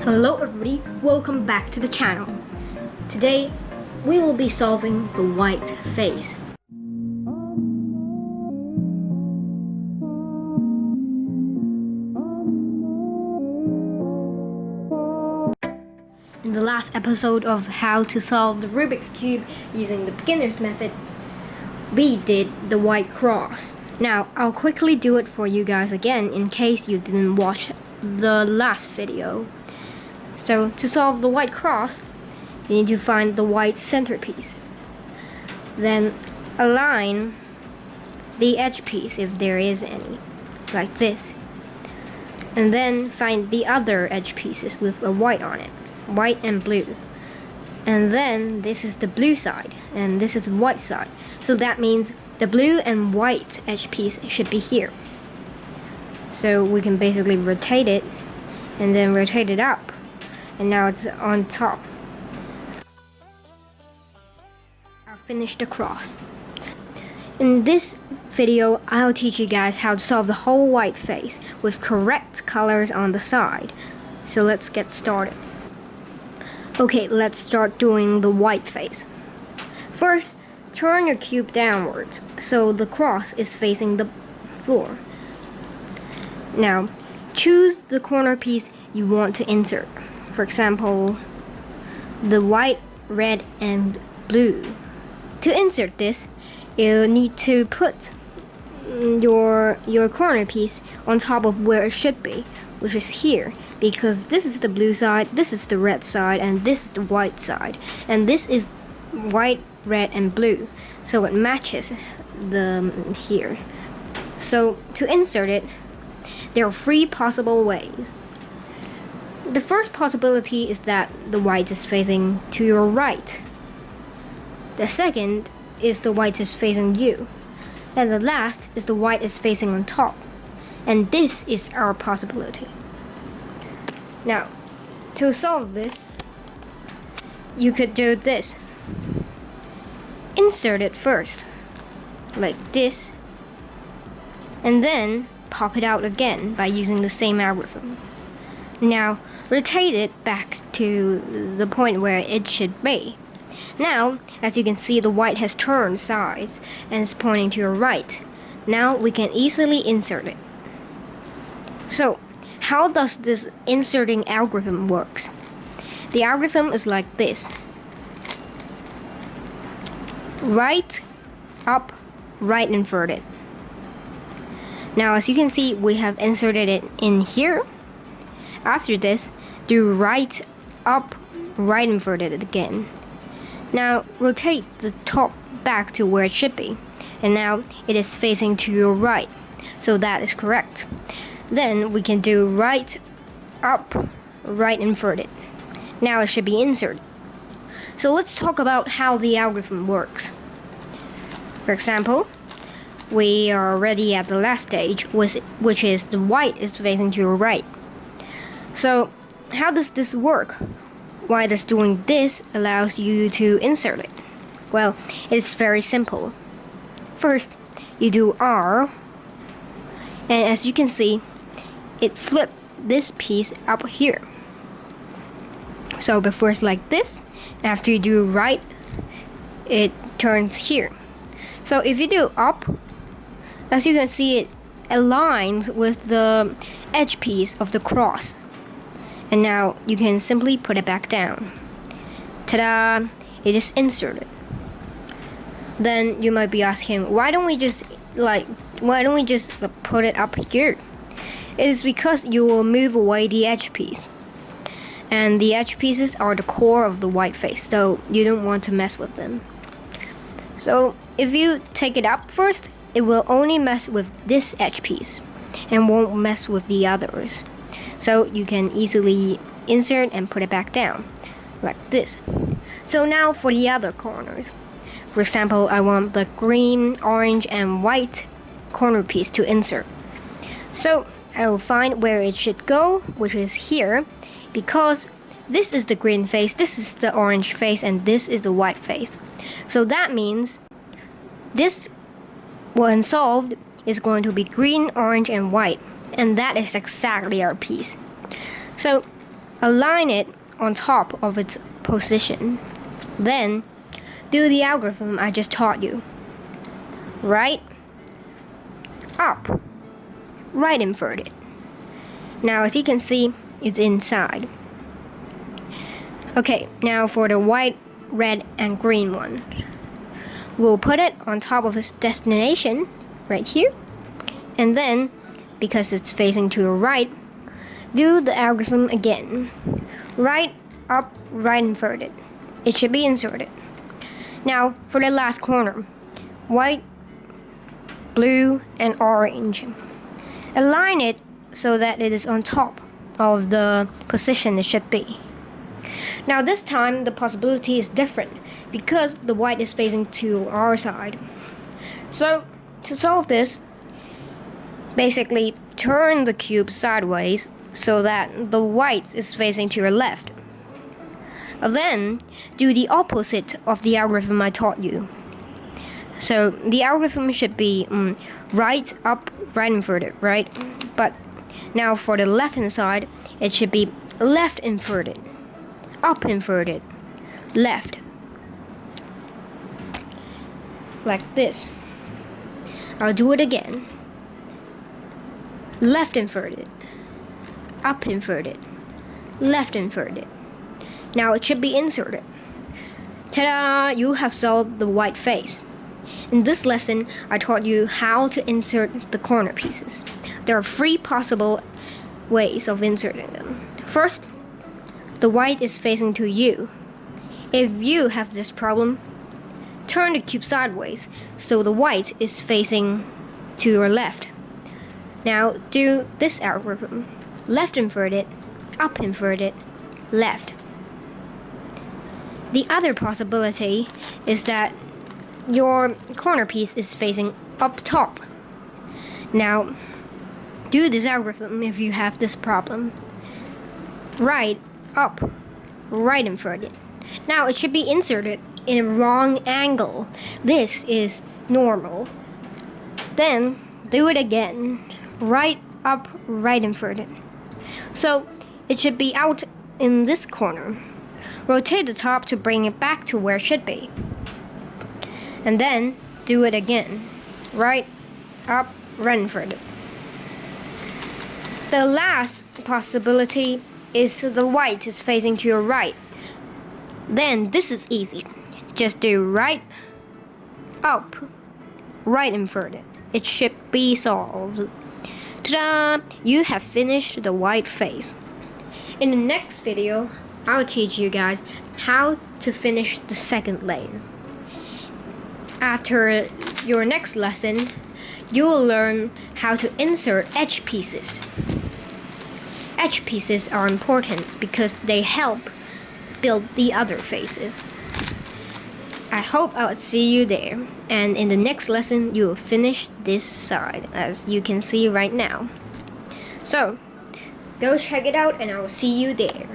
Hello everybody, welcome back to the channel. Today we will be solving the white face. In the last episode of how to solve the Rubik's Cube using the beginner's method, we did the white cross. Now I'll quickly do it for you guys again in case you didn't watch the last video. So to solve the white cross, you need to find the white centerpiece. Then align the edge piece if there is any, like this. And then find the other edge pieces with a white on it, white and blue. And then this is the blue side, and this is the white side. So that means the blue and white edge piece should be here. So we can basically rotate it, and then rotate it up. And now it's on top. I'll finish the cross. In this video, I'll teach you guys how to solve the whole white face with correct colors on the side. So let's get started. Okay, let's start doing the white face. First, turn your cube downwards so the cross is facing the floor. Now, choose the corner piece you want to insert. For example, the white, red, and blue. To insert this, you need to put your corner piece on top of where it should be, which is here, because this is the blue side, this is the red side, and this is the white side, and this is white, red, and blue, so it matches the here. So to insert it, there are 3 possible ways. The first possibility is that the white is facing to your right. The second is the white is facing you. And the last is the white is facing on top. And this is our possibility. Now, to solve this, you could do this. Insert it first, like this, and then pop it out again by using the same algorithm. Now, rotate it back to the point where it should be. Now, as you can see, the white has turned sides and is pointing to your right. Now we can easily insert it. So, how does this inserting algorithm works? The algorithm is like this. Right, up, right inverted. Now as you can see, we have inserted it in here. After this, do right, up, right inverted again. Now rotate the top back to where it should be. And now it is facing to your right. So that is correct. Then we can do right, up, right inverted. Now it should be inserted. So let's talk about how the algorithm works. For example, we are already at the last stage, which is the white is facing to your right. So how does this work? Why does doing this allows you to insert it? Well, it's very simple. First, you do R, and as you can see, it flipped this piece up here. So before it's like this, after you do right, it turns here. So if you do up, as you can see, it aligns with the edge piece of the cross. And now you can simply put it back down. Ta-da! It is inserted. Then you might be asking, why don't we just put it up here? It is because you will move away the edge piece. And the edge pieces are the core of the white face, so you don't want to mess with them. So if you take it up first, it will only mess with this edge piece and won't mess with the others. So you can easily insert and put it back down, like this. So now for the other corners. For example, I want the green, orange, and white corner piece to insert. So I will find where it should go, which is here, because this is the green face, this is the orange face, and this is the white face. So that means this, when solved, is going to be green, orange, and white. And that is exactly our piece. So Align it on top of its position. Then, do the algorithm I just taught you. Right, up, right inverted. Now as you can see, it's inside. Okay, now for the white, red, and green one. We'll put it on top of its destination, right here. And then, because it's facing to the right, do the algorithm again. Right, up, right inverted. It should be inserted. Now, for the last corner, white, blue, and orange. Align it so that it is on top of the position it should be. Now this time the possibility is different because the white is facing to our side. So to solve this, basically turn the cube sideways so that the white is facing to your left. Then do the opposite of the algorithm I taught you. So the algorithm should be right, up, right inverted, right? But now for the left hand side, it should be left inverted, up inverted, left. Like this. I'll do it again. Left inverted, up inverted, left inverted. Now it should be inserted. Ta-da! You have solved the white face. In this lesson, I taught you how to insert the corner pieces. There are 3 possible ways of inserting them. First, the white is facing to you. If you have this problem, turn the cube sideways so the white is facing to your left. Now do this algorithm. Left inverted, up inverted, left. The other possibility is that your corner piece is facing up top. Now, do this algorithm if you have this problem. Right, up, right inverted. Now it should be inserted in a wrong angle. This is normal. Then, do it again. Right, up, right inverted. So, it should be out in this corner. Rotate the top to bring it back to where it should be. And then do it again. Right, up, right inverted. The last possibility is the white is facing to your right. Then this is easy. Just do right, up, right inverted. It should be solved. Ta-da! You have finished the white face. In the next video, I'll teach you guys how to finish the second layer. After your next lesson, you will learn how to insert edge pieces. Edge pieces are important because they help build the other faces. I hope I'll see you there, and in the next lesson you will finish this side as you can see right now. So, go check it out and I will see you there.